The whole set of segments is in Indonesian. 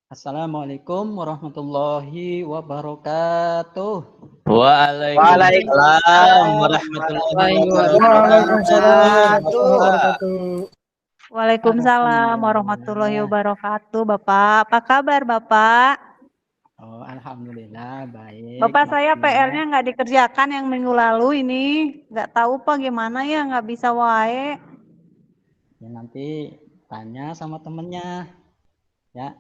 Assalamualaikum warahmatullahi wabarakatuh. Waalaikumsalam warahmatullahi wabarakatuh. Waalaikumsalam warahmatullahi wabarakatuh. Bapak, apa kabar Bapak? Oh, alhamdulillah baik. Bapak saya Masya. PR-nya nggak dikerjakan yang minggu lalu ini. Nggak tahu Pak gimana ya, nggak bisa wae. Ya, nanti tanya sama temennya. Ya,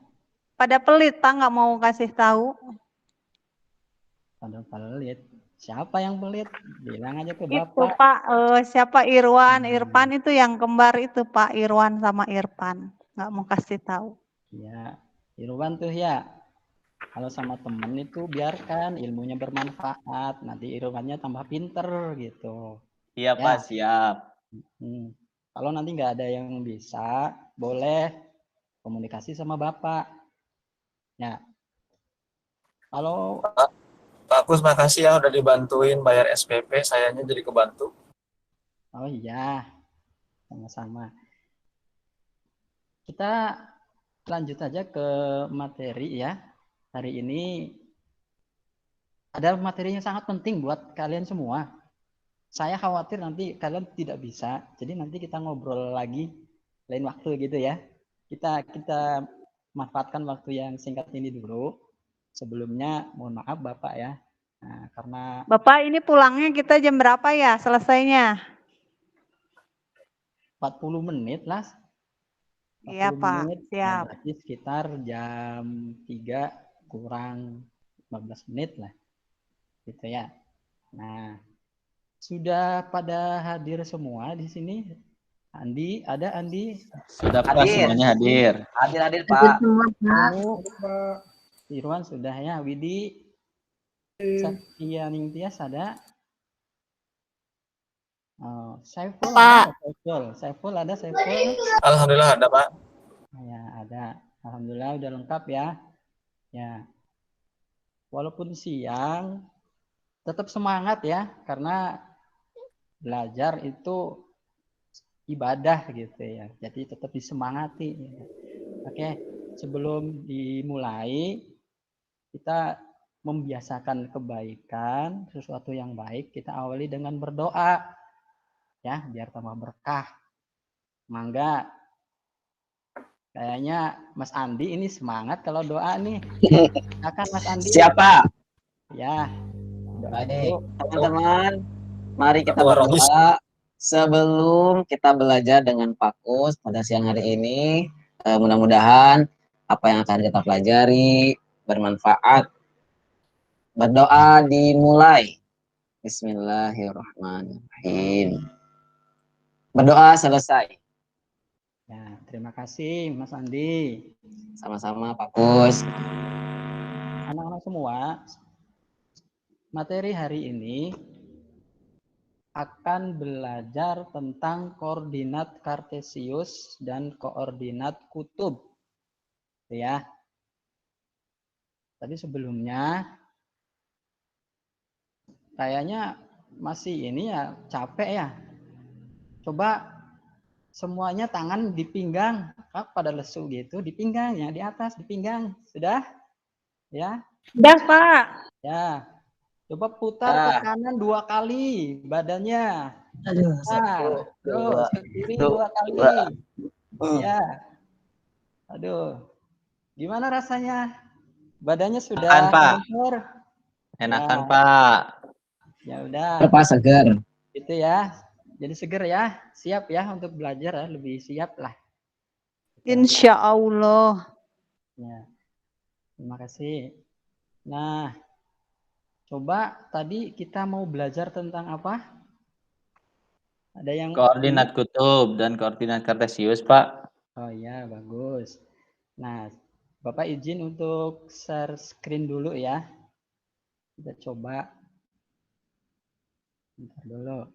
Pada pelit Pak, nggak mau kasih tahu. pada pelit. Siapa yang pelit? Bilang aja ke Itu Bapak. Pak, siapa Irfan itu yang kembar itu Pak, Irwan sama Irfan. Nggak mau kasih tahu. Ya, Irwan tuh ya. Kalau sama temen itu biarkan ilmunya bermanfaat. Nanti Irwannya tambah pinter gitu. Iya Ya. Pak, siap. Kalau nanti nggak ada yang bisa, boleh komunikasi sama Bapak. Ya. Kalau Pak Kus, makasih ya udah dibantuin bayar SPP, sayanya jadi kebantu. oh iya, sama-sama. Kita lanjut aja ke materi ya. Hari ini ada materi yang sangat penting buat kalian semua. Saya khawatir nanti kalian tidak bisa, jadi nanti kita ngobrol lagi lain waktu gitu ya. Kita manfaatkan waktu yang singkat ini dulu. Sebelumnya mohon maaf Bapak ya. Nah, karena Bapak ini pulangnya kita jam berapa ya selesainya? 40 menit lah. 40 Iya Pak, menit. siap. Ya, berarti sekitar jam 3 kurang 15 menit lah. Gitu ya. Nah, sudah pada hadir semua di sini? Andi, ada Andi? Sudah Pak, semuanya hadir. Hadir Pak. Irwan sudah ya, Widi. Iya, Ningtyas ada. Oh, Saiful ada, Saiful ada, Saiful. Alhamdulillah ada Pak. Ya, ada. Alhamdulillah udah lengkap ya. Ya. Walaupun siang, tetap semangat ya, karena belajar itu ibadah gitu ya. Jadi tetap disemangati. Oke, sebelum dimulai, kita membiasakan kebaikan, sesuatu yang baik, kita awali dengan berdoa. Ya, biar tambah berkah. Mangga. Kayaknya Mas Andi ini semangat kalau doa nih. Akan Mas Andi. Siapa? Ya. Doa Baik, dulu. teman-teman. Mari kita berdoa sebelum kita belajar dengan Pak Kus pada siang hari ini. Mudah-mudahan apa yang akan kita pelajari bermanfaat. Berdoa dimulai. Bismillahirrahmanirrahim. Berdoa selesai. Ya, terima kasih Mas Andi. Sama-sama Pak Kus. Anak-anak semua, materi hari ini akan belajar tentang koordinat kartesius dan koordinat kutub. Ya. Tapi sebelumnya kayaknya masih ini ya, capek ya. Coba semuanya tangan di pinggang, pada lesu gitu, di pinggang ya, di atas, di pinggang. Sudah? Ya. Sudah Pak. Ya. Coba putar ke kanan 2 kali badannya. Nah, terus ke kiri 2 kali. Ya. Aduh. Gimana rasanya? Badannya sudah lentur? Enakan Pak. Ya udah. Pak seger. Itu ya. Jadi seger ya. Siap ya untuk belajar ya, lebih siap lah. Insya Allah. Ya. Terima kasih. Nah, coba tadi kita mau belajar tentang apa? Ada yang koordinat kutub dan koordinat kartesius, Pak. Oh ya, bagus. Nah, Bapak izin untuk share screen dulu ya. Kita coba. Bentar dulu.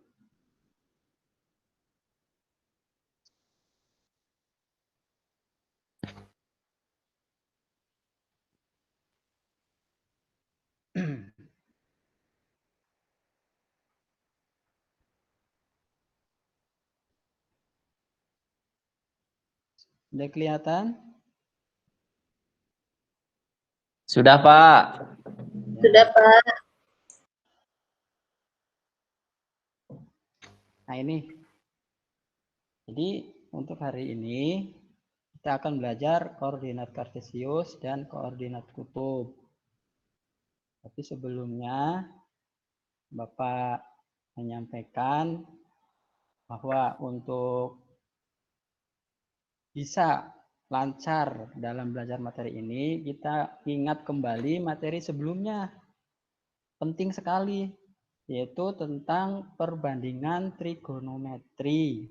Udah kelihatan? Sudah, Pak. Sudah, Pak. Nah ini, jadi untuk hari ini kita akan belajar koordinat kartesius dan koordinat kutub. Tapi sebelumnya Bapak menyampaikan bahwa untuk bisa lancar dalam belajar materi ini, kita ingat kembali materi sebelumnya. Penting sekali, yaitu tentang perbandingan trigonometri.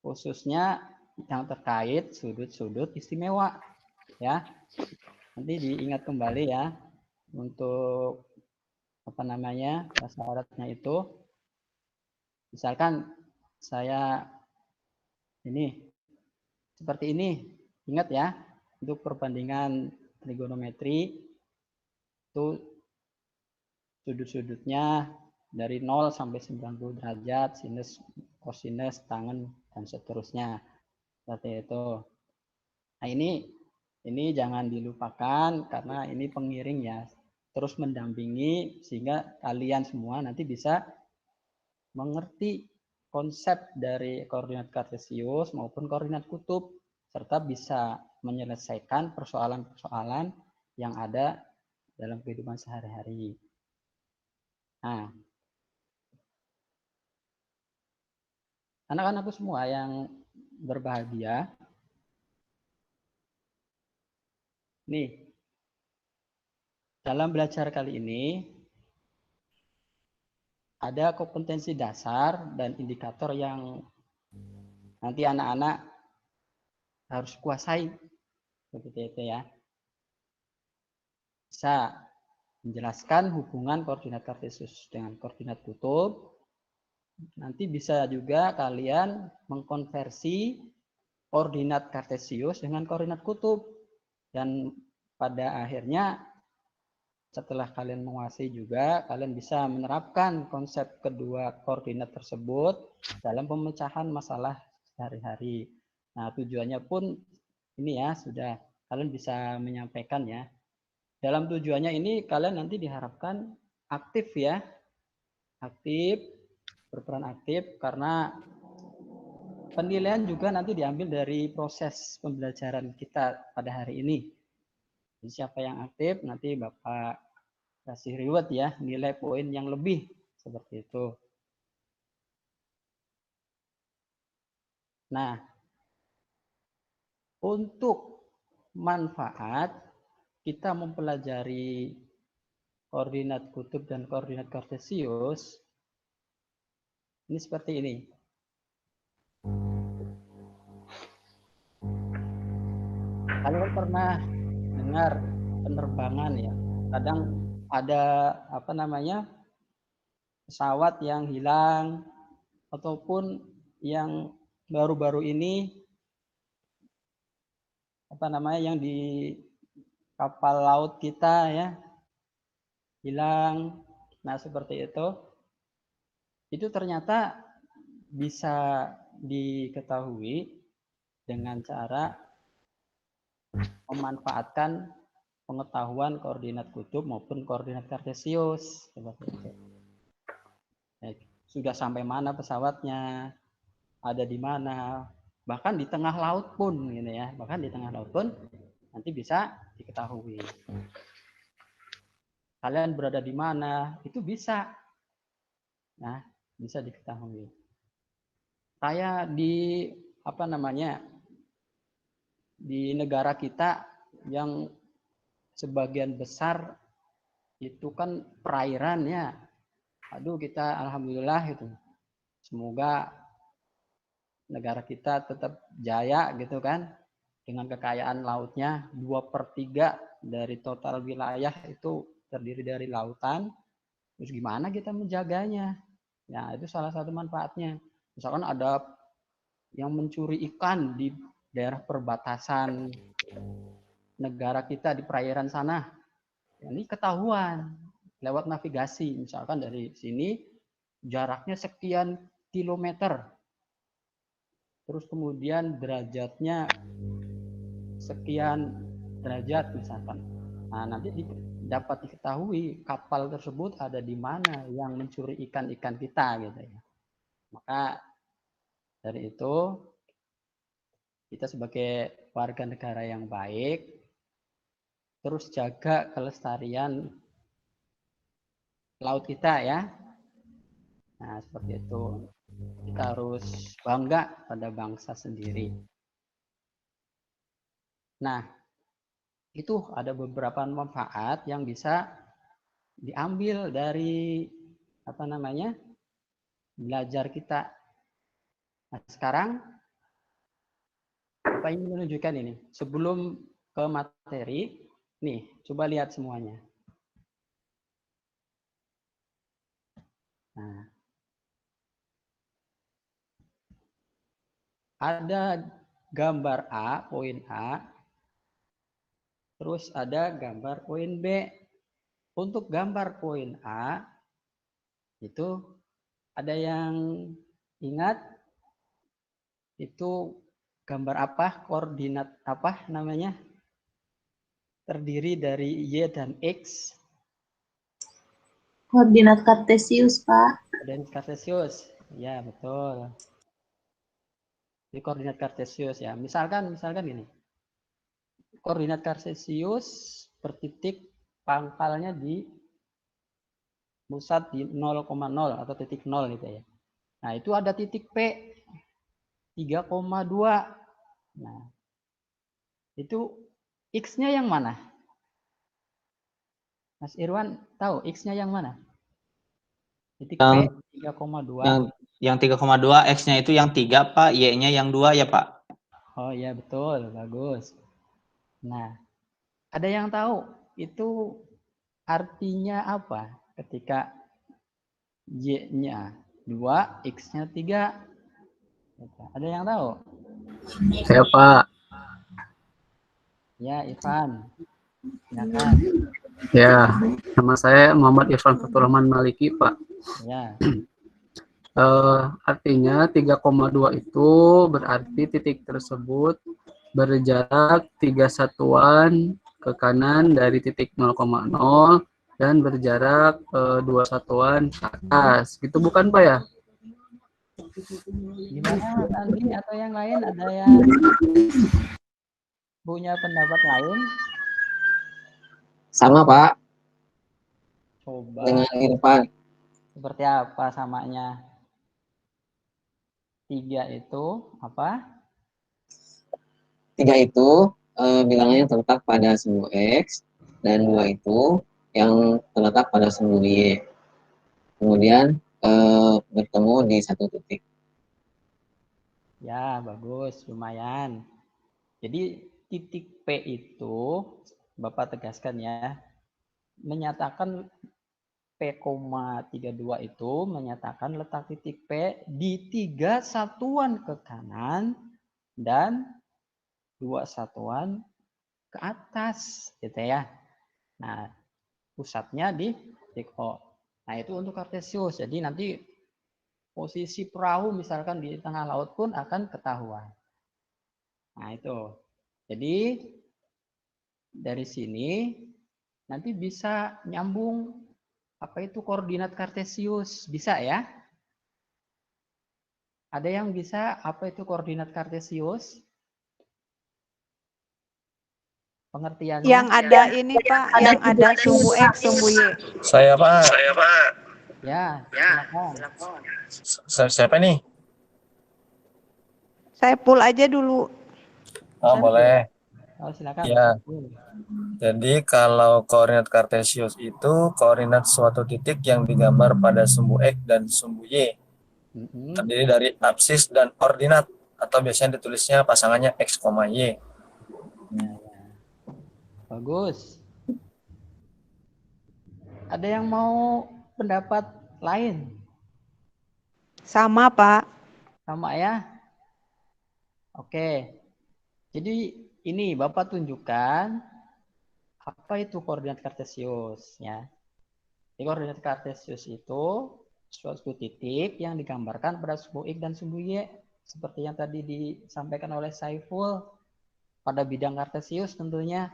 Khususnya yang terkait sudut-sudut istimewa. Ya, nanti diingat kembali ya, untuk bahasa Arabnya itu. Misalkan saya ini seperti ini, ingat ya, untuk perbandingan trigonometri itu sudut-sudutnya dari 0 sampai 90 derajat, sinus, kosinus, tangen, dan seterusnya. Seperti itu. Nah ini jangan dilupakan karena ini pengiring ya, terus mendampingi sehingga kalian semua nanti bisa mengerti konsep dari koordinat kartesius maupun koordinat kutub, serta bisa menyelesaikan persoalan-persoalan yang ada dalam kehidupan sehari-hari. Nah, anak-anakku semua yang berbahagia, nih, dalam belajar kali ini ada kompetensi dasar dan indikator yang nanti anak-anak harus kuasai, seperti itu ya. Bisa menjelaskan hubungan koordinat kartesius dengan koordinat kutub. Nanti bisa juga kalian mengkonversi koordinat kartesius dengan koordinat kutub. Dan pada akhirnya setelah kalian menguasai juga, kalian bisa menerapkan konsep kedua koordinat tersebut dalam pemecahan masalah sehari-hari. Nah, tujuannya pun ini ya, sudah kalian bisa menyampaikan ya. Dalam tujuannya ini kalian nanti diharapkan aktif ya. Aktif, berperan aktif, karena penilaian juga nanti diambil dari proses pembelajaran kita pada hari ini. Jadi siapa yang aktif nanti Bapak kasih reward ya, nilai poin yang lebih, seperti itu. Nah, untuk manfaat kita mempelajari koordinat kutub dan koordinat kartesius ini seperti ini. Kalian pernah dengar penerbangan ya? Kadang ada pesawat yang hilang, ataupun yang baru-baru ini yang di kapal laut kita ya hilang. Nah, seperti itu ternyata bisa diketahui dengan cara memanfaatkan pengetahuan koordinat kutub maupun koordinat kartesius, seperti itu. Sudah sampai mana pesawatnya, ada di mana, bahkan di tengah laut pun gitu ya, bahkan di tengah laut pun nanti bisa diketahui. Kalian berada di mana, itu bisa. Nah, bisa diketahui. Kayak di di negara kita yang sebagian besar itu kan perairan ya. Aduh, kita alhamdulillah itu. Semoga negara kita tetap jaya gitu kan, dengan kekayaan lautnya. 2/3 dari total wilayah itu terdiri dari lautan. Terus gimana kita menjaganya? Nah, itu salah satu manfaatnya. Misalkan ada yang mencuri ikan di daerah perbatasan negara kita di perairan sana. Ini ketahuan lewat navigasi. Misalkan dari sini jaraknya sekian kilometer. Terus kemudian derajatnya sekian derajat misalkan. Nah, nanti dapat diketahui kapal tersebut ada di mana yang mencuri ikan-ikan kita gitu ya. Maka dari itu kita sebagai warga negara yang baik terus jaga kelestarian laut kita ya. Nah, seperti itu. Kita harus bangga pada bangsa sendiri. Nah, itu ada beberapa manfaat yang bisa diambil dari belajar kita. Nah, sekarang Bapak ingin menunjukkan ini. Sebelum ke materi, nih, coba lihat semuanya. Nah, ada gambar A, poin A, terus ada gambar poin B. Untuk gambar poin A, itu ada yang ingat itu gambar apa, koordinat apa namanya? Terdiri dari Y dan X. Koordinat Kartesius, Pak. Koordinat Kartesius. Ya, betul. Di koordinat Kartesius ya. Misalkan ini. Koordinat Kartesius bertitik pangkalnya di pusat di 0,0 atau titik 0 gitu ya. Nah, itu ada titik P 3,2. Nah, itu X-nya yang mana? Mas Irwan tahu X-nya yang mana? Titik P 3,2. Yang 3,2 X-nya itu yang 3, Pak. Y-nya yang 2 ya, Pak. Oh iya, betul. Bagus. Nah, ada yang tahu itu artinya apa ketika Y-nya 2, X-nya 3? Ada yang tahu? Saya Pak. Ya, Irfan. Silakan. Ya, nama saya Muhammad Irfan Fatur Rahman Maliki, Pak. Ya. Artinya 3,2 itu berarti titik tersebut berjarak 3 satuan ke kanan dari titik 0,0 dan berjarak 2 satuan ke atas. Gitu bukan, Pak ya? Gimana Mas Andi atau yang lain, ada yang punya pendapat lain? Sama, Pak, Coba dengan Irfan. seperti apa samanya? 3 itu apa? 3 itu bilangannya terletak pada sumbu X, dan 2 itu yang terletak pada sumbu Y. Kemudian bertemu di satu titik. Ya, bagus, lumayan. Jadi titik P itu, Bapak tegaskan ya, menyatakan P,32 itu menyatakan letak titik P di 3 satuan ke kanan dan 2 satuan ke atas, gitu ya. Nah, pusatnya di titik O. Nah, itu untuk Kartesius. Jadi nanti posisi perahu misalkan di tengah laut pun akan ketahuan. Nah, itu. Jadi dari sini nanti bisa nyambung apa itu koordinat Kartesius. Bisa ya? Ada yang bisa apa itu koordinat Kartesius? Pengertiannya? Yang ada ini Pak, yang ada sumbu X, sumbu Y. Saya Pak. Ya, silakan. Siapa nih? Saya pull aja dulu. Oh, boleh. Oh, silakan. Ya. Jadi kalau koordinat Kartesius itu koordinat suatu titik yang digambar pada sumbu X dan sumbu Y. Terdiri dari absis dan ordinat, atau biasanya ditulisnya pasangannya X, Y. Ya. Bagus. Ada yang mau pendapat lain? Sama Pak. Sama ya? Oke. Jadi ini Bapak tunjukkan apa itu koordinat Kartesius ya. Jadi koordinat Kartesius itu suatu titik yang digambarkan pada sumbu X dan sumbu Y seperti yang tadi disampaikan oleh Saiful pada bidang Kartesius tentunya.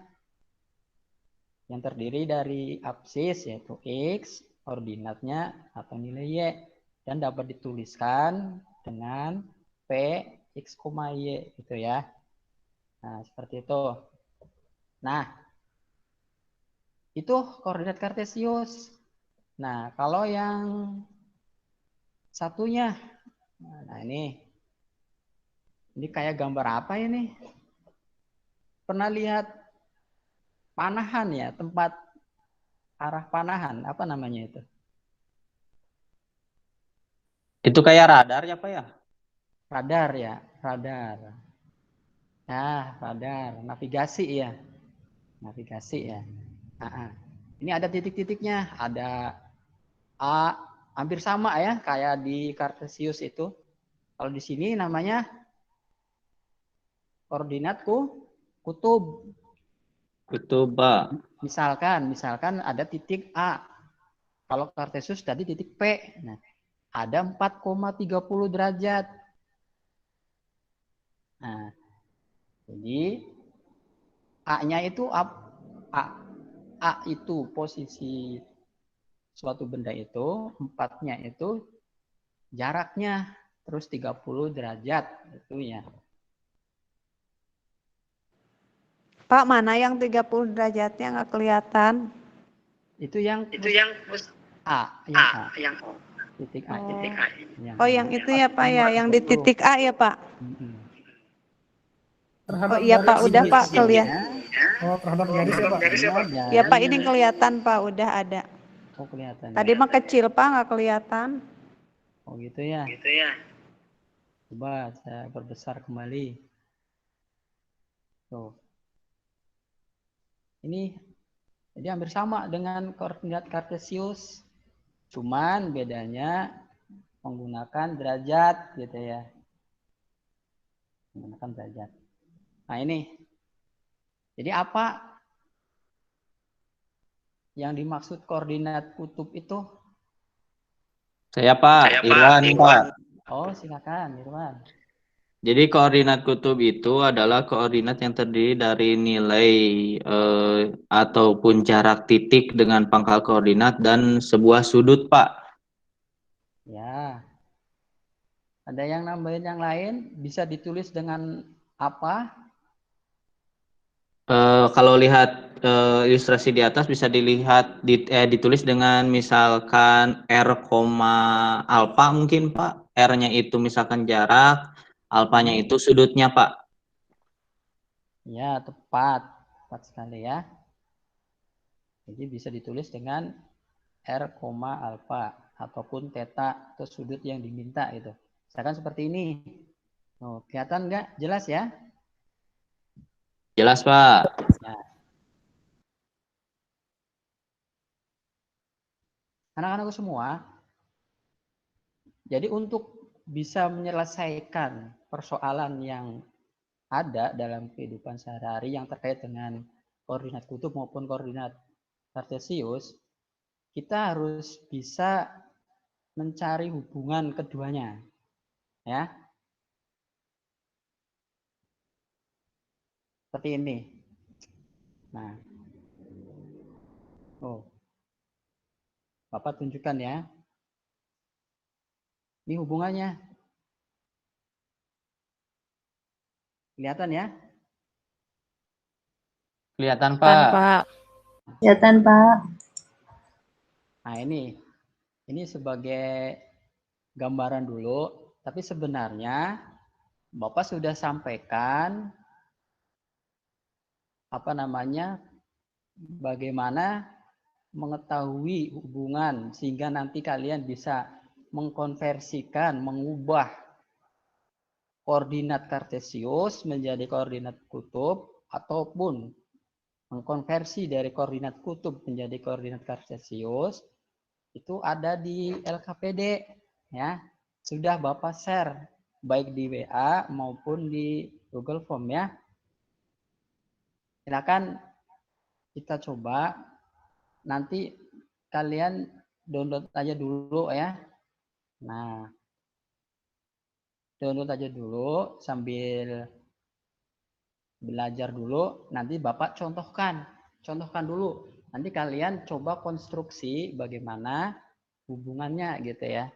yang terdiri dari absis yaitu X, ordinatnya atau nilai Y, dan dapat dituliskan dengan P X, Y gitu ya. Nah, seperti itu. Nah, itu koordinat kartesius. Nah, kalau yang satunya, nah ini kayak gambar apa ini? Pernah lihat panahan ya, tempat arah panahan, apa namanya itu? Itu kayak radar ya Pak ya? Radar ya, radar. Nah, radar, navigasi ya. Navigasi ya. Nah, ini ada titik-titiknya, ada A, hampir sama ya, kayak di kartesius itu. Kalau di sini namanya koordinat kutub. Kutub Pak. Misalkan ada titik A. Kalau kartesius tadi titik P. Nah, ada 4,30 derajat. Nah, jadi A-nya itu A itu posisi suatu benda itu, 4-nya itu jaraknya, terus 30 derajat itu ya. Pak, mana yang 30 derajatnya nggak kelihatan? Itu yang A, yang A. Titik A. Oh, yang itu ya Pak ya, yang di titik A ya Pak. Oh iya Pak, udah Pak kelihatan. Oh, terhadap garis ya Pak? Ya Pak, ini kelihatan Pak, udah ada. Oh, kelihatan. Tadi mah kecil Pak, nggak kelihatan. Oh gitu ya. Coba saya perbesar kembali. Tuh. Ini jadi hampir sama dengan koordinat kartesius. Cuman bedanya menggunakan derajat gitu ya. Menggunakan derajat. Nah, ini. Jadi apa yang dimaksud koordinat kutub itu? Saya Pak, Irwan Pak. Oh, silakan Irwan. Jadi koordinat kutub itu adalah koordinat yang terdiri dari nilai ataupun jarak titik dengan pangkal koordinat dan sebuah sudut Pak. Ya. Ada yang nambahin yang lain? Bisa ditulis dengan apa? Kalau lihat ilustrasi di atas bisa dilihat ditulis dengan misalkan R, alfa mungkin Pak. R-nya itu misalkan jarak, alfanya itu sudutnya Pak. Ya, tepat sekali ya. Jadi bisa ditulis dengan R, alfa ataupun theta atau sudut yang diminta gitu. Misalkan seperti ini. Oh, kelihatan nggak? Jelas ya? Jelas Pak. Nah. Anak-anakku semua, jadi untuk bisa menyelesaikan persoalan yang ada dalam kehidupan sehari-hari yang terkait dengan koordinat kutub maupun koordinat kartesius, kita harus bisa mencari hubungan keduanya. Ya. Seperti ini. Nah. Oh. Bapak tunjukkan ya. Ini hubungannya. Kelihatan ya? Kelihatan Pak. Kelihatan Pak. Nah, ini sebagai gambaran dulu, tapi sebenarnya Bapak sudah sampaikan bagaimana mengetahui hubungan sehingga nanti kalian bisa mengkonversikan, mengubah koordinat kartesius menjadi koordinat kutub ataupun mengkonversi dari koordinat kutub menjadi koordinat kartesius. Itu ada di LKPD ya. Sudah Bapak share baik di WA maupun di Google Form ya. Silakan kita coba, nanti kalian download aja dulu ya. Nah, download aja dulu sambil belajar dulu, nanti Bapak contohkan dulu Nanti kalian coba konstruksi bagaimana hubungannya gitu ya.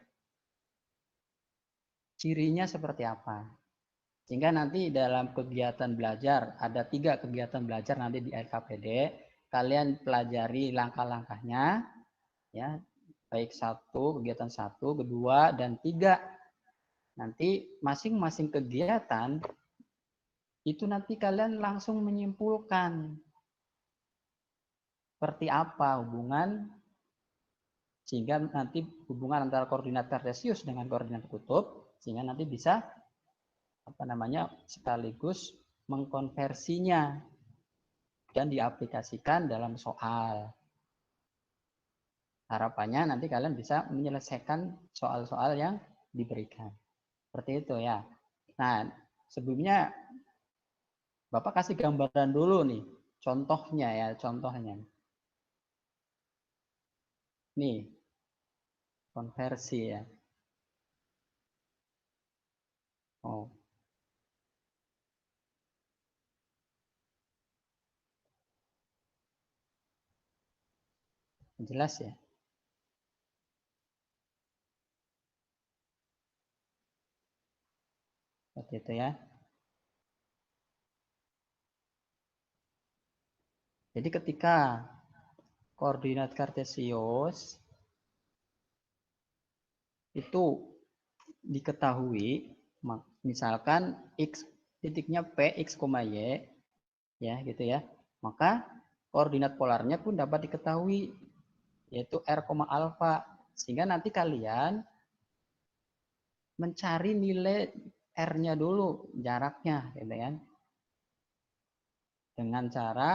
Cirinya seperti apa. Sehingga nanti dalam kegiatan belajar, ada 3 kegiatan belajar nanti di LKPD, kalian pelajari langkah-langkahnya, ya, baik kegiatan 1, kedua, dan 3. Nanti masing-masing kegiatan, itu nanti kalian langsung menyimpulkan seperti apa hubungan, sehingga nanti hubungan antara koordinat kartesius dengan koordinat kutub, sehingga nanti bisa sekaligus mengkonversinya dan diaplikasikan dalam soal. Harapannya nanti kalian bisa menyelesaikan soal-soal yang diberikan. Seperti itu ya. Nah, sebelumnya Bapak kasih gambaran dulu nih, contohnya ya, contohnya. Nih, konversi ya. Oh. Jelas ya? Seperti itu ya. Jadi ketika koordinat kartesius itu diketahui, misalkan x titiknya p x, y ya gitu ya, maka koordinat polarnya pun dapat diketahui, yaitu r, alfa, sehingga nanti kalian mencari nilai r-nya dulu, jaraknya gitu kan, dengan cara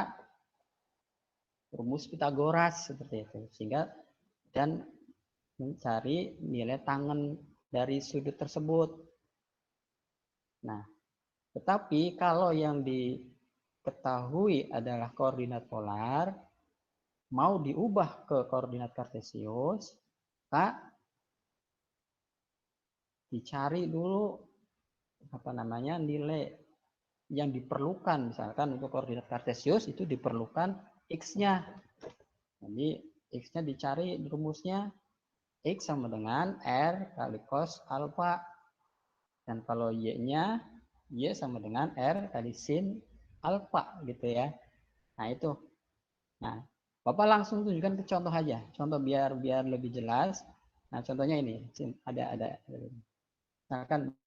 rumus Pitagoras seperti itu, sehingga dan mencari nilai tangen dari sudut tersebut. Nah, tetapi kalau yang diketahui adalah koordinat polar, mau diubah ke koordinat kartesius, maka dicari dulu nilai yang diperlukan. Misalkan untuk koordinat kartesius itu diperlukan x-nya. Jadi x-nya dicari rumusnya, x sama dengan r kali cos alfa. Dan kalau y-nya, y sama dengan r kali sin alfa gitu ya. Nah itu. Nah, Bapak langsung tunjukkan ke contoh aja. Contoh biar lebih jelas. Nah, contohnya ini. Ada.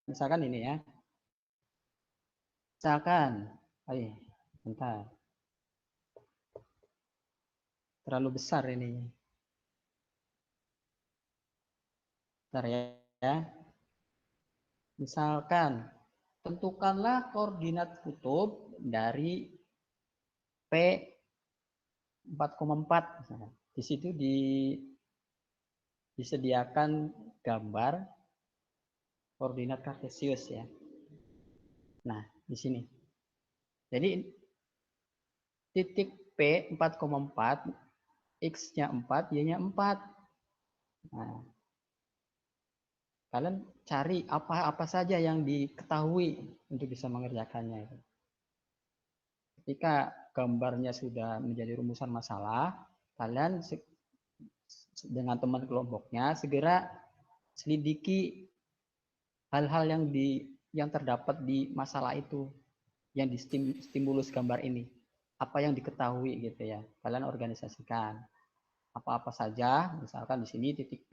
Misalkan ini ya. Misalkan, bentar. Terlalu besar ini. Bentar ya. Misalkan, tentukanlah koordinat kutub dari P 4,4. Di situ disediakan gambar koordinat kartesius ya. Nah, di sini. Jadi titik P 4,4, X-nya 4, Y-nya 4. Nah, kalian cari apa saja yang diketahui untuk bisa mengerjakannya. Ketika gambarnya sudah menjadi rumusan masalah, kalian dengan teman kelompoknya segera selidiki hal-hal yang terdapat di masalah itu, yang di stimulus gambar ini, apa yang diketahui gitu ya. Kalian organisasikan apa-apa saja, misalkan di sini titik P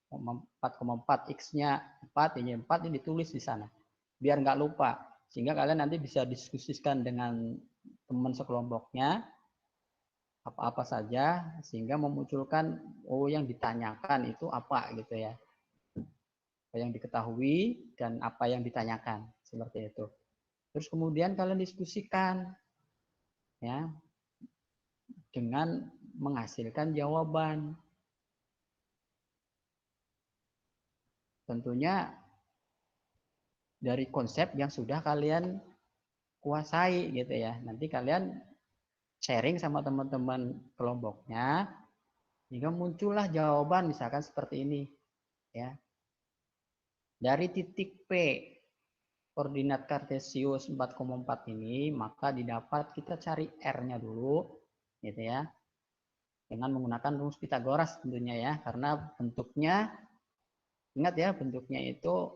4,4, X-nya 4, Y-nya 4, ini ditulis di sana biar nggak lupa, sehingga kalian nanti bisa diskusikan dengan teman sekelompoknya apa-apa saja, sehingga memunculkan yang ditanyakan itu apa gitu ya, apa yang diketahui dan apa yang ditanyakan, seperti itu. Terus kemudian kalian diskusikan ya dengan menghasilkan jawaban. Tentunya dari konsep yang sudah kalian kuasai gitu ya. Nanti kalian sharing sama teman-teman kelompoknya hingga muncullah jawaban misalkan seperti ini ya. Dari titik P koordinat kartesius 4,4 ini, maka didapat kita cari R-nya dulu gitu ya. dengan menggunakan rumus Pitagoras tentunya ya, karena bentuknya, ingat ya, bentuknya itu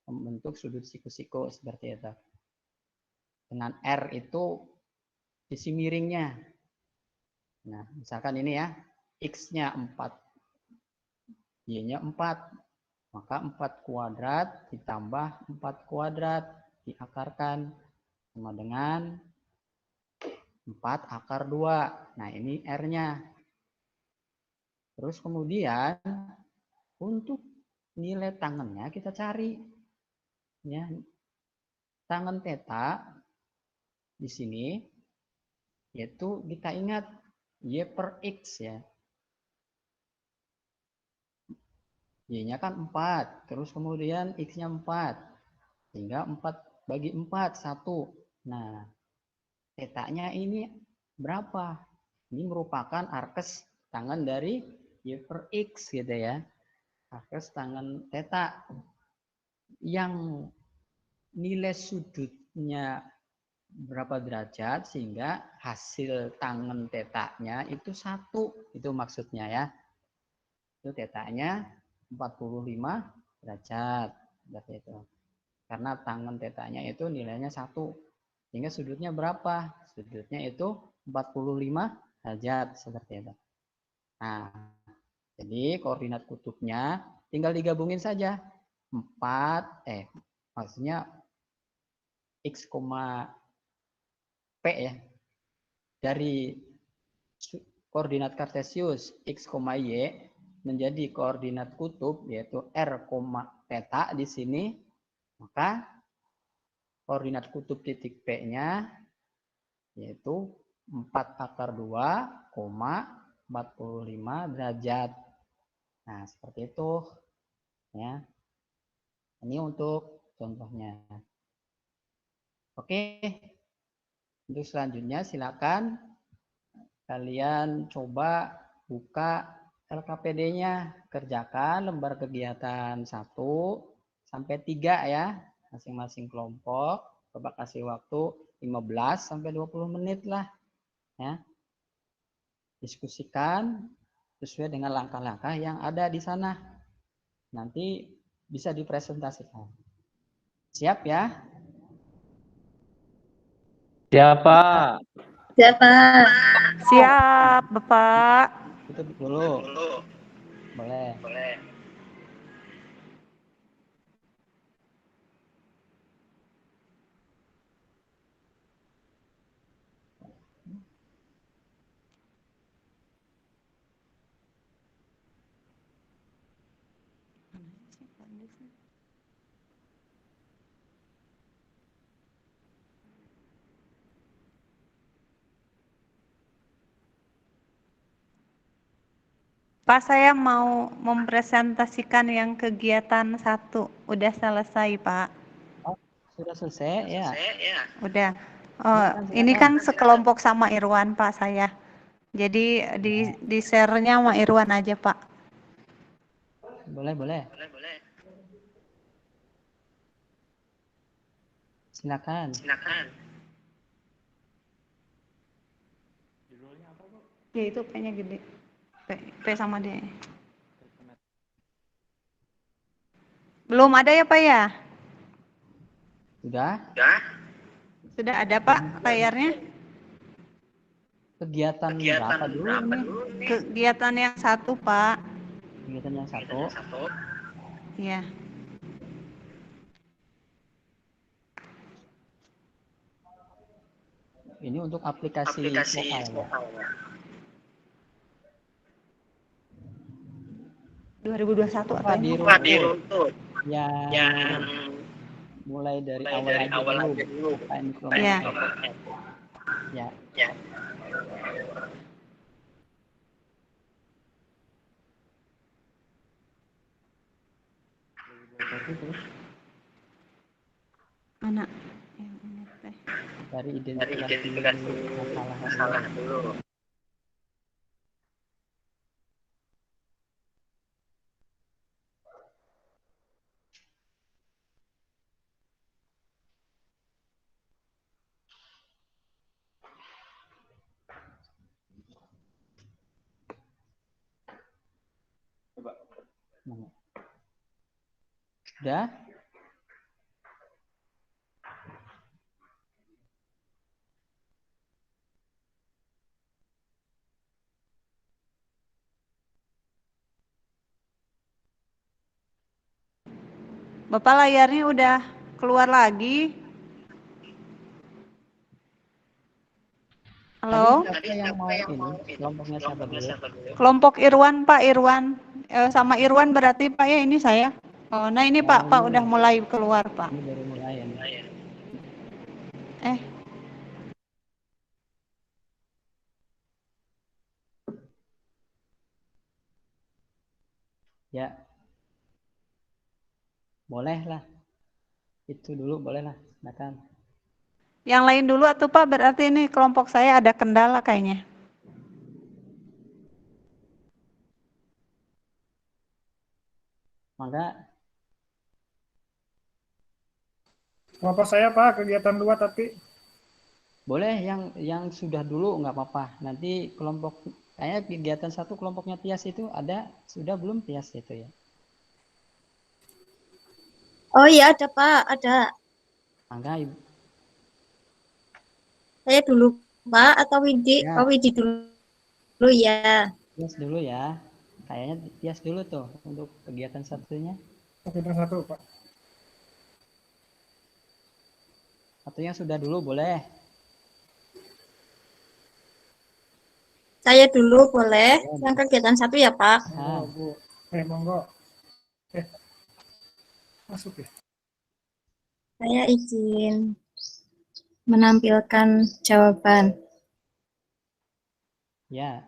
membentuk sudut siku-siku seperti itu. Dengan R itu sisi miringnya. Nah, misalkan ini ya, X-nya 4, Y-nya 4, maka 4 kuadrat ditambah 4 kuadrat diakarkan sama dengan 4 akar 2. Nah, ini R-nya. Terus kemudian untuk nilai tangennya kita cari. Ya, tangen theta di sini yaitu kita ingat Y per X ya. Y-nya kan 4, terus kemudian X-nya 4. Sehingga 4 bagi 4, 1. Nah, theta-nya ini berapa? Ini merupakan arkes tangen dari Y per X gitu ya. Arkes tangen theta. Yang nilai sudutnya berapa derajat sehingga hasil tangen theta-nya itu 1. Itu maksudnya ya. Itu theta-nya 45 derajat. Seperti itu. Karena tangen theta-nya itu nilainya 1. Sehingga sudutnya berapa? Sudutnya itu 45 derajat. Seperti itu. Nah, jadi koordinat kutubnya tinggal digabungin saja. 4, maksudnya X, P ya. Dari koordinat kartesius X, Y menjadi koordinat kutub yaitu R, theta di sini, maka koordinat kutub titik P-nya yaitu 4 akar 2, 45 derajat. Nah, seperti itu ya. Ini untuk contohnya. Oke. Untuk selanjutnya silakan kalian coba buka LKPD-nya, kerjakan lembar kegiatan 1 sampai 3 ya, masing-masing kelompok. Coba kasih waktu 15 sampai 20 menit lah ya. Diskusikan sesuai dengan langkah-langkah yang ada di sana. Nanti bisa dipresentasikan. Siap ya? Siapa? Siapa? Siap, Bapak. Tutup dulu. Boleh. Pak, saya mau mempresentasikan yang kegiatan 1. Udah selesai, Pak. Oh, sudah selesai ya? Udah. Silakan, Ini silakan. kan sekelompok sama Irwan, Pak, saya. Jadi di share-nya sama Irwan aja, Pak. Boleh. Silakan. Ya itu P-nya gede. P sama D. Belum ada ya, Pak ya? Sudah? Sudah ada, Pak, layarnya? Kegiatan berapa dulu ini? Kegiatan yang 1, Pak. Kegiatan yang 1. Iya. Ini untuk aplikasi vokal ya. 2021 Coba diruntut yang mulai dari awal aja dulu. Apa mikrometer? Iya. Ya. Mana? Yang ini teh. Dari identifikasi masalah dulu. Sudah? Bapak layarnya udah keluar lagi. Halo? Tadi siapa yang mau ini? Kelompoknya siapa dulu? Kelompok Irwan, Pak Irwan. Sama Irwan berarti Pak ya, ini saya. Oh, nah ini Pak, Pak udah mulai keluar Pak. Ini baru mulai ya. Ya. Boleh lah. Itu dulu boleh lah. Silakan. Yang lain dulu atau Pak, berarti ini kelompok saya ada kendala kayaknya. Maka Kelompok saya Pak, kegiatan 2 tapi. boleh yang sudah dulu nggak apa-apa. Nanti kelompok kayaknya kegiatan 1 kelompoknya Tias itu ada, sudah belum Tias itu ya? Oh iya ada Pak, ada. Maka Ibu. Saya dulu Pak atau Widi? Ya. Oh Widi dulu ya. Tias dulu ya. Kayaknya Tias dulu tuh untuk kegiatan satunya. Kegiatan 1 Pak. Satunya sudah dulu boleh. Saya dulu boleh. Yang kegiatan 1 ya Pak. Monggo, Bu. Monggo. Masuk ya. Saya izin menampilkan jawaban. Ya.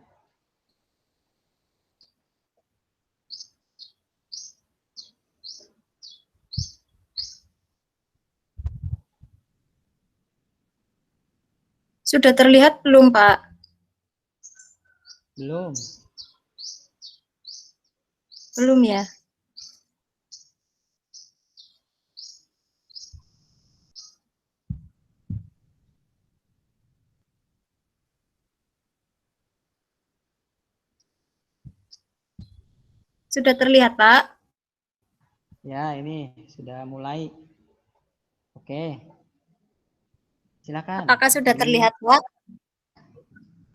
Sudah terlihat belum Pak? Belum. Belum ya? Sudah terlihat Pak? Ya, ini sudah mulai. Oke. Silakan. Apakah sudah terlihat Pak?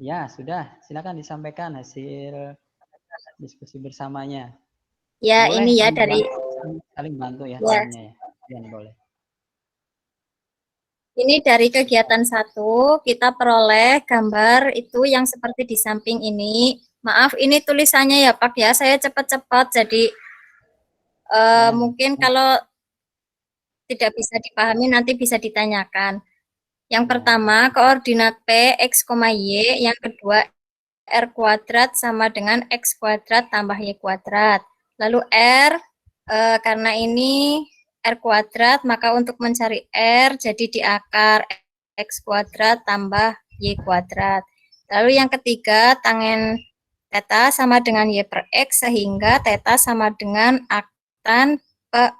Ya, sudah. Silakan disampaikan hasil diskusi bersamanya. Ya, Boleh ini ya dari saling bantu ya, ya. timnya ya. Ya, boleh. Ini dari kegiatan 1 kita peroleh gambar itu yang seperti di samping ini. Maaf, ini tulisannya ya Pak ya. Saya cepat-cepat jadi mungkin kalau tidak bisa dipahami nanti bisa ditanyakan. Yang pertama koordinat P, X, Y. Yang kedua R kuadrat sama dengan X kuadrat tambah Y kuadrat. Lalu R, karena ini R kuadrat, maka untuk mencari R jadi di akar X kuadrat tambah Y kuadrat. Lalu yang ketiga, tangen theta sama dengan Y per X, sehingga theta sama dengan tan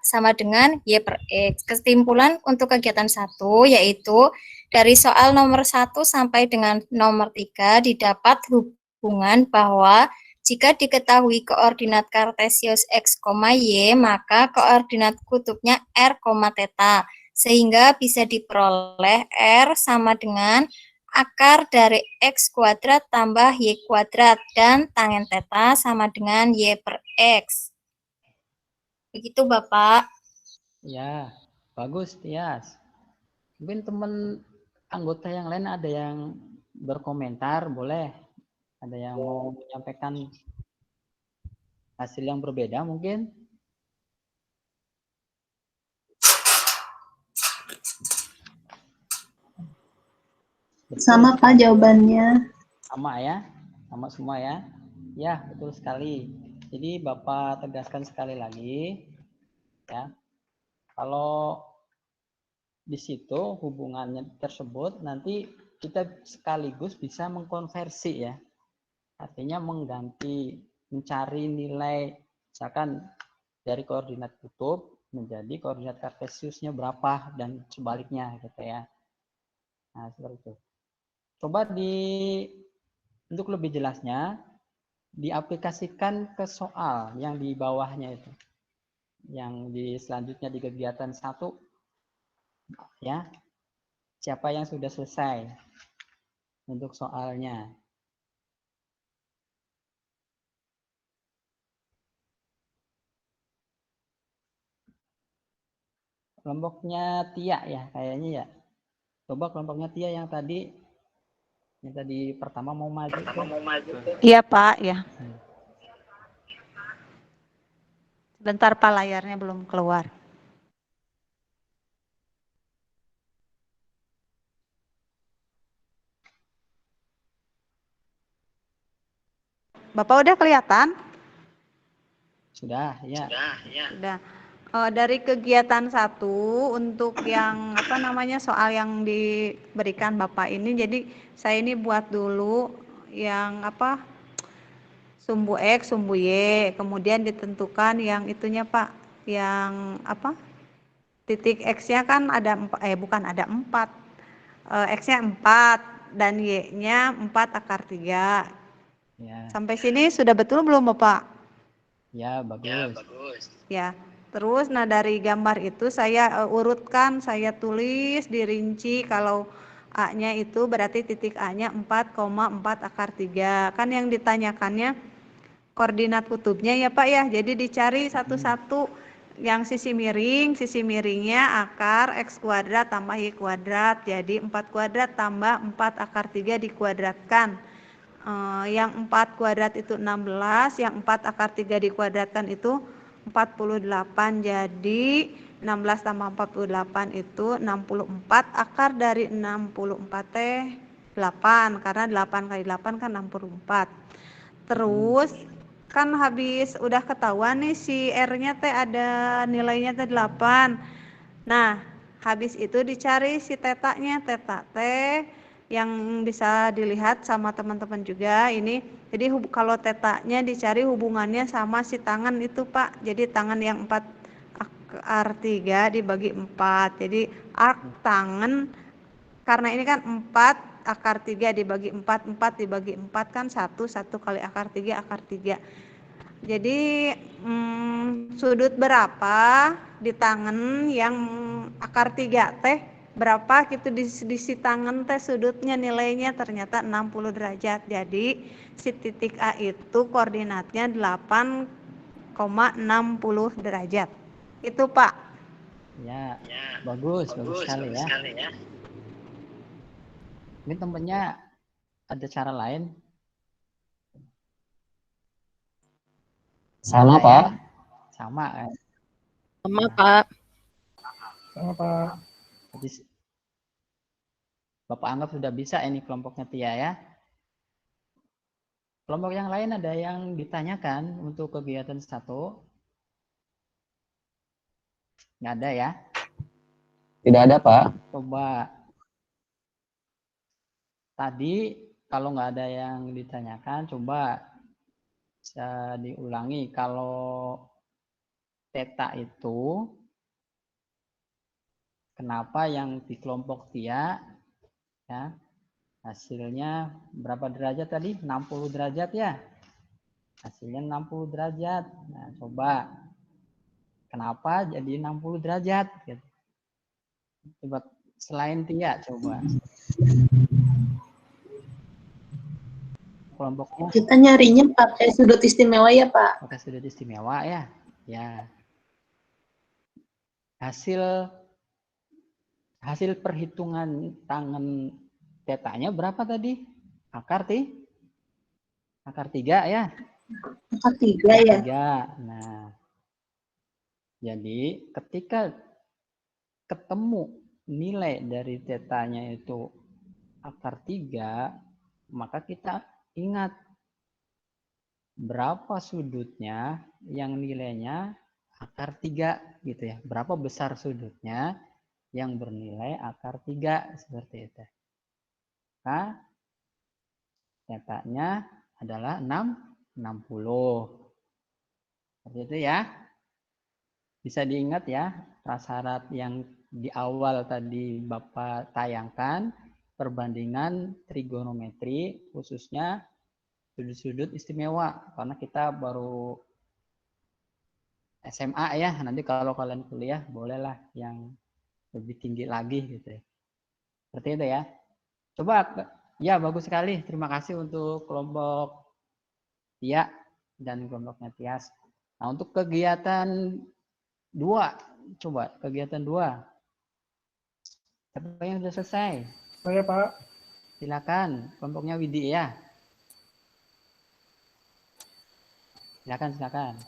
sama dengan Y per X. Kesimpulan untuk kegiatan 1 yaitu dari soal nomor 1 sampai dengan nomor 3 didapat hubungan bahwa jika diketahui koordinat kartesius X, Y, maka koordinat kutubnya R, theta. Sehingga bisa diperoleh R sama dengan akar dari X kuadrat tambah Y kuadrat. Dan tangen theta sama dengan Y per X. Begitu Bapak. Ya, bagus Tias. Mungkin teman anggota yang lain ada yang berkomentar, boleh. Ada yang mau menyampaikan hasil yang berbeda mungkin? Sama Pak jawabannya. Sama ya? Sama semua ya? Ya, betul sekali. Jadi Bapak tegaskan sekali lagi, ya. Kalau di situ hubungannya tersebut nanti kita sekaligus bisa mengkonversi ya. Artinya mengganti, mencari nilai misalkan dari koordinat kutub menjadi koordinat kartesiusnya berapa dan sebaliknya gitu ya. Nah, seperti itu. Coba untuk lebih jelasnya diaplikasikan ke soal yang di bawahnya itu. yang di selanjutnya di kegiatan 1 ya. Siapa yang sudah selesai untuk soalnya? Kelompoknya Tia ya kayaknya ya. Coba kelompoknya Tia yang tadi pertama mau maju. Iya Pak, ya. Sebentar Pak, layarnya belum keluar. Bapak udah kelihatan? Sudah, ya. Sudah. Dari kegiatan 1 untuk yang apa namanya soal yang diberikan Bapak ini, jadi saya ini buat dulu yang apa sumbu X, sumbu Y, kemudian ditentukan yang itunya Pak, yang apa titik X-nya kan ada bukan ada 4, X-nya 4 dan Y-nya 4 akar 3. Ya. Sampai sini sudah betul belum Bapak? Ya, bagus. Ya, terus nah dari gambar itu saya urutkan, saya tulis dirinci kalau A-nya itu berarti titik A-nya 4,4 akar 3. Kan yang ditanyakannya koordinat kutubnya ya Pak ya. Jadi dicari satu-satu yang sisi miringnya akar X kuadrat tambah Y kuadrat. Jadi 4 kuadrat tambah 4 akar 3 dikuadratkan. Yang 4 kuadrat itu 16, yang 4 akar 3 dikuadratkan itu 48. Jadi 16 tambah 48 itu 64, akar dari 64 teh 8, karena 8 kali 8 kan 64. Terus kan habis udah ketahuan nih si R-nya teh ada nilainya teh 8. Nah, habis itu dicari si tetanya, teta teh yang bisa dilihat sama teman-teman juga ini. Jadi kalau tetanya dicari hubungannya sama si tangan itu Pak. Jadi tangan yang 4 akar 3 dibagi 4. Jadi arc tangan karena ini kan 4 akar 3 dibagi 4, 4 dibagi 4 kan 1 kali akar 3 akar 3. Jadi sudut berapa di tangan yang akar 3 teh berapa gitu di si tangan teh sudutnya nilainya ternyata 60 derajat. Jadi si titik A itu koordinatnya 8,60 derajat. Itu Pak. Ya, bagus sekali ya. Mungkin temennya ada cara lain. Sama Ada Pak. ya? Sama kan? Sama Pak. Sama Pak. Jadi Bapak anggap sudah bisa ini kelompoknya Tia ya. Kelompok yang lain ada yang ditanyakan untuk kegiatan 1? Nggak ada ya? Tidak ada Pak. Coba tadi kalau nggak ada yang ditanyakan, coba bisa diulangi. Kalau theta itu kenapa yang di kelompok Tia ya hasilnya berapa derajat tadi? 60 derajat ya. Hasilnya 60 derajat. Nah, coba kenapa jadi 60 derajat? Coba selain Tia, coba. Kelompoknya Kita nyarinya pakai sudut istimewa ya Pak. pakai sudut istimewa ya. Ya. Hasil perhitungan tangan tetanya berapa tadi? Akar 3 ya. Akar 3 ya. 3. Nah, jadi ketika ketemu nilai dari tetanya itu akar 3, maka kita ingat berapa sudutnya yang nilainya akar 3 gitu ya. Berapa besar sudutnya yang bernilai akar 3 seperti itu. Nah, tetanya adalah 60. Seperti itu ya. Bisa diingat ya, prasyarat yang di awal tadi Bapak tayangkan, perbandingan trigonometri khususnya sudut-sudut istimewa, karena kita baru SMA ya. Nanti kalau kalian kuliah bolehlah yang lebih tinggi lagi gitu ya. Seperti itu ya. Coba ya, bagus sekali. Terima kasih untuk kelompok Tia dan kelompoknya Tias. Nah, untuk kegiatan 2, coba kegiatan 2. Siapa yang sudah selesai? Saya Pak. Silakan, kelompoknya Widi ya. Silakan.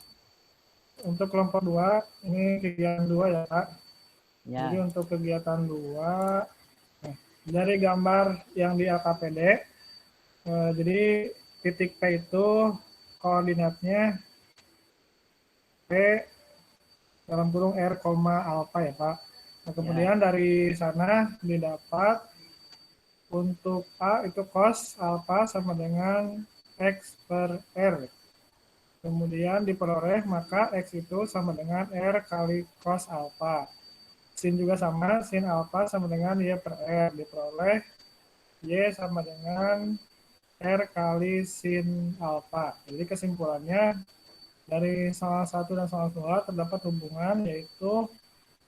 Untuk kelompok 2, ini kegiatan 2 ya Pak. Ya. Jadi untuk kegiatan 2, dari gambar yang di LKPD, jadi titik P itu koordinatnya P dalam kurung R, alfa ya Pak. Nah, kemudian dari sana didapat untuk A itu cos alfa sama dengan X per R. Kemudian diperoleh maka X itu sama dengan R kali cos alfa. Sin juga sama, sin alfa sama dengan Y per R. Diperoleh Y sama dengan R kali sin alfa. Jadi kesimpulannya dari salah satu dan salah dua terdapat hubungan yaitu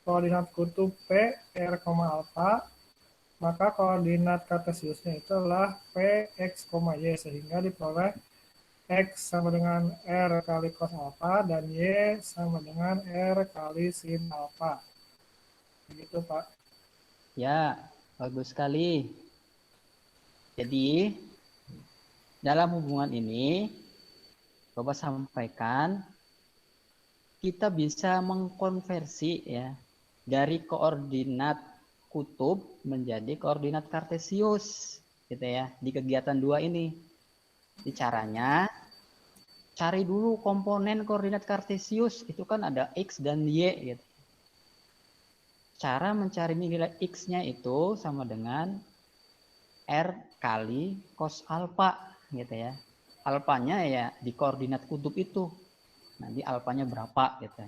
koordinat kutub P, R, alfa, maka koordinat kartesiusnya itu adalah P, X, Y, sehingga diperoleh X sama dengan R kali cos alfa dan Y sama dengan R kali sin alfa. Begitu Pak. Ya, bagus sekali. Jadi, dalam hubungan ini, Bapak sampaikan, kita bisa mengkonversi ya dari koordinat kutub menjadi koordinat kartesius, gitu ya, di kegiatan 2 ini. Di caranya, cari dulu komponen koordinat kartesius, itu kan ada X dan Y, gitu. Cara mencari nilai X-nya itu sama dengan R kali cos alfa, gitu ya. Alfanya ya di koordinat kutub itu. Nanti alfanya berapa gitu.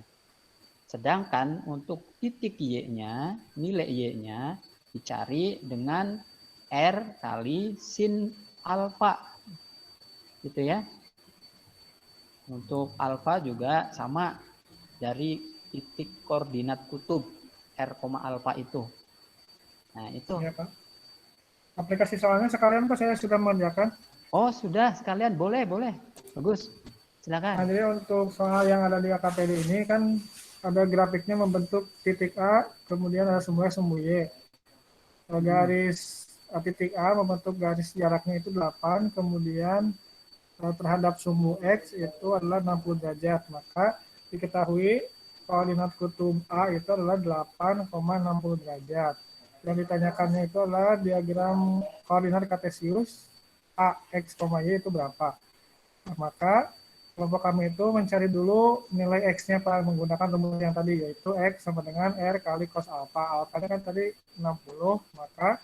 Sedangkan untuk titik Y-nya, nilai Y-nya dicari dengan R kali sin alfa. Gitu ya. Untuk alfa juga sama dari titik koordinat kutub R, alfa itu. Nah, itu. Ya, Pak. Aplikasi soalnya sekalian Pak saya sudah mengerjakan. Oh, sudah sekalian, boleh. Bagus. Silakan. Nah, jadi untuk soal yang ada di AKPD ini kan ada grafiknya membentuk titik A, kemudian ada sumbu X, sumbu Y. Garis titik A membentuk garis jaraknya itu 8, kemudian terhadap sumbu X itu adalah 60 derajat. Maka diketahui koordinat kutub A itu adalah 8,60 derajat. Yang ditanyakannya itu adalah diagram koordinat kartesius A, X, Y itu berapa. Nah, maka kelompok kami itu mencari dulu nilai X-nya Pak menggunakan rumus yang tadi, yaitu X sama dengan R kali cos alfa. Alfanya kan tadi 60, maka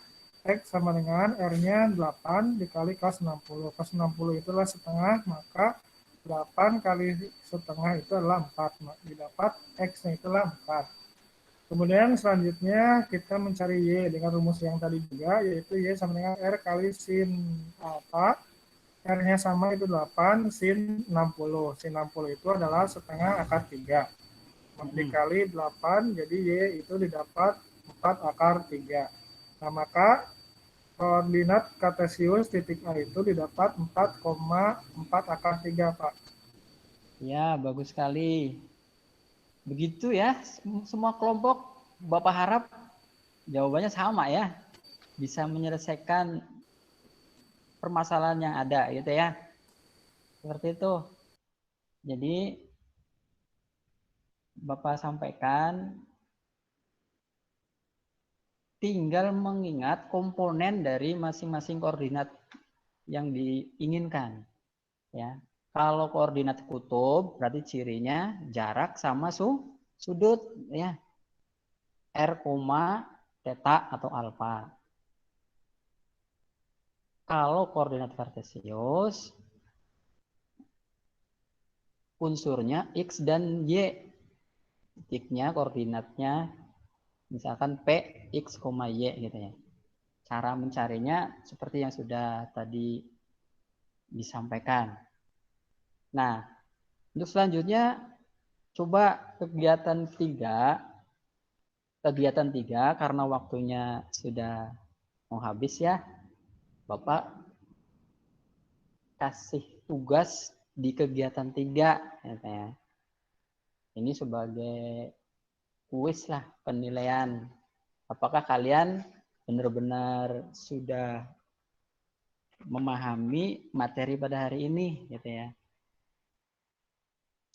X sama dengan R-nya 8 dikali cos 60. Cos 60 itulah setengah, maka 8 kali setengah itu adalah 4. Didapat X-nya itulah 4. Kemudian selanjutnya kita mencari Y dengan rumus yang tadi juga, yaitu Y sama dengan R kali sin alfa. R-nya sama itu 8, sin 60. Sin 60 itu adalah setengah akar 3. Dikali 8, jadi Y itu didapat 4 akar 3. Nah, maka koordinat kartesius titik A itu didapat 4,4 akar 3, Pak. Ya, bagus sekali. Begitu ya, semua kelompok Bapak harap jawabannya sama ya. Bisa menyelesaikan permasalahan yang ada gitu ya. Seperti itu. Jadi Bapak sampaikan tinggal mengingat komponen dari masing-masing koordinat yang diinginkan ya. Kalau koordinat kutub berarti cirinya jarak sama sudut ya. R, theta atau alfa. Kalau koordinat kartesius unsurnya X dan Y. Titiknya, koordinatnya misalkan P, X, Y gitu ya. Cara mencarinya seperti yang sudah tadi disampaikan. Nah, untuk selanjutnya coba kegiatan 3 karena waktunya sudah mau habis ya, Bapak kasih tugas di kegiatan 3 ya. Ini sebagai kuis lah penilaian. Apakah kalian benar-benar sudah memahami materi pada hari ini gitu ya.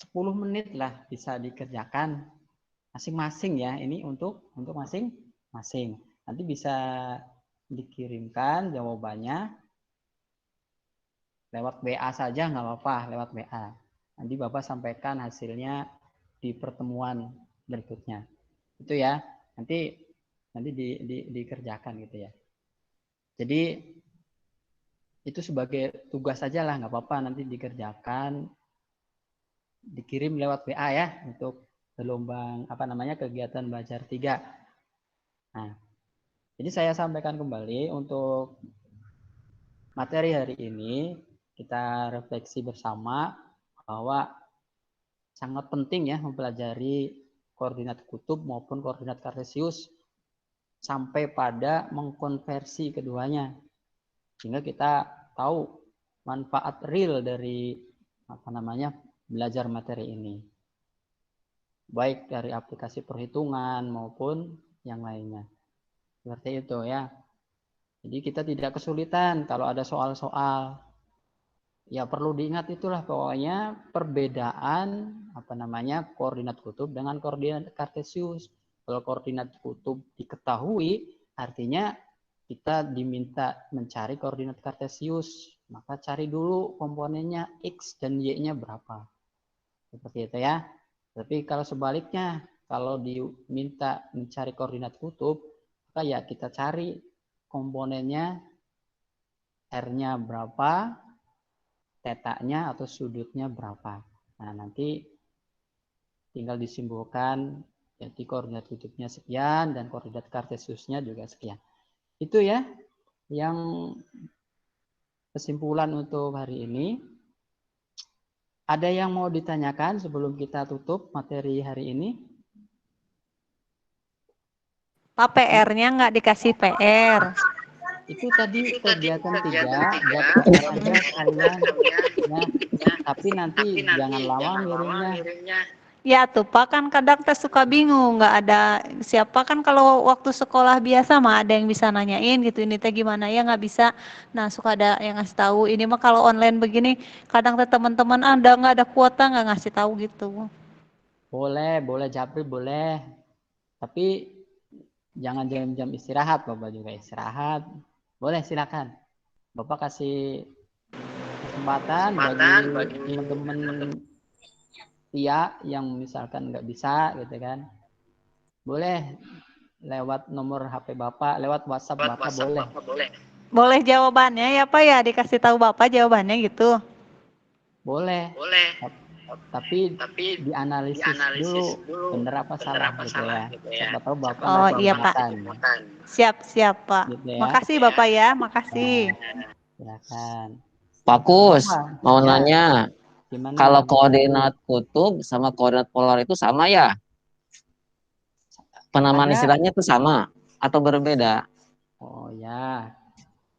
10 menit lah bisa dikerjakan masing-masing ya. Ini untuk masing-masing. Nanti bisa dikirimkan jawabannya lewat WA saja, nggak apa-apa, lewat WA. Nanti Bapak sampaikan hasilnya di pertemuan berikutnya. Itu ya, nanti dikerjakan gitu ya. Jadi itu sebagai tugas saja lah, nggak apa-apa, nanti dikerjakan, dikirim lewat WA ya, untuk gelombang kegiatan belajar 3. Nah, jadi saya sampaikan kembali untuk materi hari ini, kita refleksi bersama bahwa sangat penting ya mempelajari koordinat kutub maupun koordinat kartesius sampai pada mengkonversi keduanya, sehingga kita tahu manfaat real dari belajar materi ini, baik dari aplikasi perhitungan maupun yang lainnya. Seperti itu ya. Jadi kita tidak kesulitan kalau ada soal-soal. Ya perlu diingat itulah pokoknya perbedaan koordinat kutub dengan koordinat kartesius. Kalau koordinat kutub diketahui, artinya kita diminta mencari koordinat kartesius. Maka cari dulu komponennya X dan Y-nya berapa. Seperti itu ya. Tapi kalau sebaliknya, kalau diminta mencari koordinat kutub, maka ya kita cari komponennya R-nya berapa, tetanya atau sudutnya berapa. Nah, nanti tinggal disimpulkan, jadi koordinat kutubnya sekian dan koordinat kartesiusnya juga sekian. Itu ya yang kesimpulan untuk hari ini. Ada yang mau ditanyakan sebelum kita tutup materi hari ini? Pak, PR-nya nggak dikasih PR. Itu tadi kegiatan 3 buat aja kalian ya, tapi nanti jangan lama ngirimnya. Ya tuh Pak, kan kadang teh suka bingung, nggak ada siapa, kan kalau waktu sekolah biasa mah ada yang bisa nanyain gitu, ini teh gimana ya, nggak bisa. Nah suka ada yang ngasih tahu. Ini mah kalau online begini kadang teh teman-teman nggak ada kuota, nggak ngasih tahu gitu. Boleh Japri boleh, tapi jangan jam-jam istirahat. Bapak juga istirahat. Boleh, silakan. Bapak kasih kesempatan bagi teman-teman yang misalkan nggak bisa gitu kan. Boleh lewat nomor HP Bapak, lewat WhatsApp Bapak boleh. Boleh jawabannya ya Pak ya, dikasih tahu Bapak jawabannya gitu. Boleh. Tapi dianalisis dulu benar apa salah gitu ya. Siapa tahu Bapak iya Pak. Siap Pak. Gitu ya. Makasih Bapak ya, makasih. Silakan. Pak Kus, mau Ya. nanya, Gimana? kalau koordinat kutub sama koordinat polar itu sama ya? Penamaan istilahnya itu sama atau berbeda? Oh ya,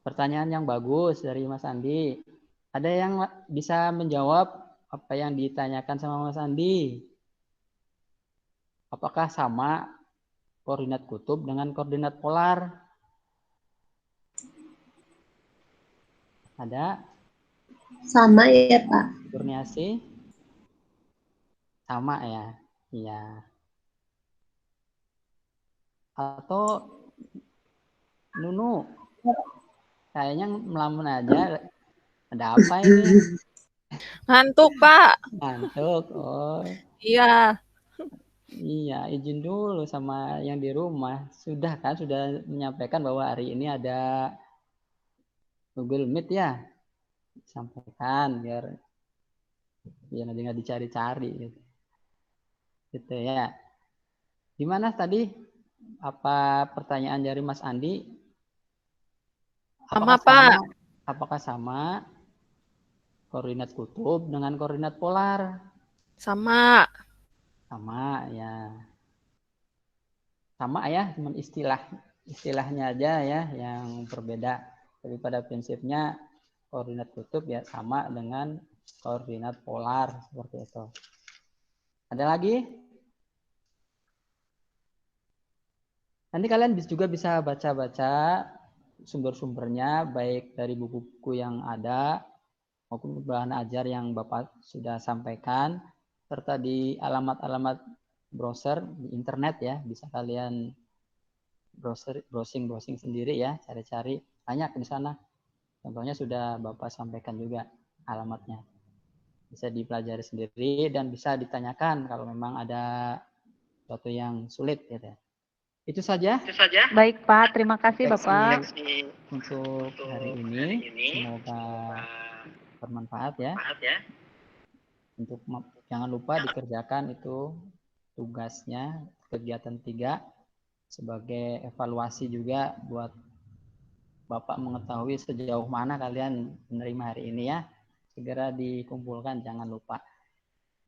pertanyaan yang bagus dari Mas Andi. Ada yang bisa menjawab apa yang ditanyakan sama Mas Andi? Apakah sama koordinat kutub dengan koordinat polar? Ada? Sama ya Pak. Kurniasi? Sama ya? Iya. Atau Nunu? Kayaknya melamun aja. Ada apa ini? Ngantuk, Pak. Ngantuk. Oh. Iya. Iya, izin dulu sama yang di rumah. Sudah kan, sudah menyampaikan bahwa hari ini ada Google Meet ya. Sampaikan biar nanti nggak dicari-cari gitu. Gitu ya. Gimana tadi? Apa pertanyaan dari Mas Andi? Sama, Pak. Apakah sama koordinat kutub dengan koordinat polar? Sama. Sama ya. Sama ya, cuman istilahnya aja ya yang berbeda. Tapi pada prinsipnya koordinat kutub ya sama dengan koordinat polar seperti itu. Ada lagi? Nanti kalian juga bisa baca-baca sumber-sumbernya baik dari buku-buku yang ada maupun bahan ajar yang Bapak sudah sampaikan serta di alamat-alamat browser di internet ya, bisa kalian browsing sendiri ya, cari-cari banyak di sana. Contohnya sudah Bapak sampaikan juga alamatnya. Bisa dipelajari sendiri dan bisa ditanyakan kalau memang ada sesuatu yang sulit gitu ya. Itu saja. Baik, Pak. Terima kasih, Bapak. Untuk hari ini semoga bermanfaat ya. Untuk jangan lupa dikerjakan itu tugasnya kegiatan 3 sebagai evaluasi juga buat Bapak mengetahui sejauh mana kalian menerima hari ini ya. Segera dikumpulkan, jangan lupa.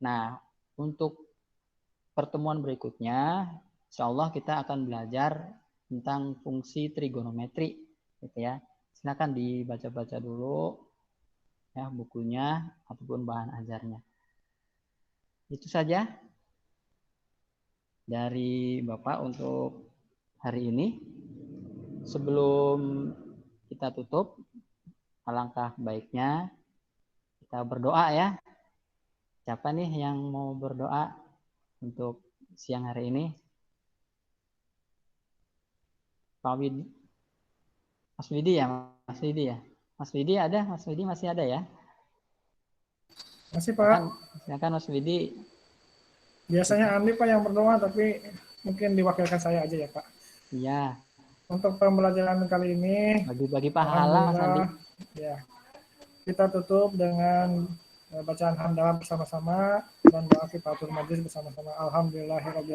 Nah, untuk pertemuan berikutnya, insya Allah kita akan belajar tentang fungsi trigonometri, gitu ya. Silakan dibaca-baca dulu ya bukunya ataupun bahan ajarnya. Itu saja dari Bapak untuk hari ini. Sebelum kita tutup, alangkah baiknya kita berdoa ya. Siapa nih yang mau berdoa untuk siang hari ini? Pak Widi, Mas Widi ya, Mas Widi ya. Mas Widi ada, Mas Widi masih ada ya? Masih Pak. Silakan Mas Widi. Biasanya Andi Pak yang berdoa, tapi mungkin diwakilkan saya aja ya Pak. Iya. Untuk pembelajaran kali ini, bagi-bagi pahala Mas Andi. Ya, kita tutup dengan bacaan hamdalah bersama-sama dan doa kifaratul majlis bersama-sama. Alhamdulillahirabbil alamin.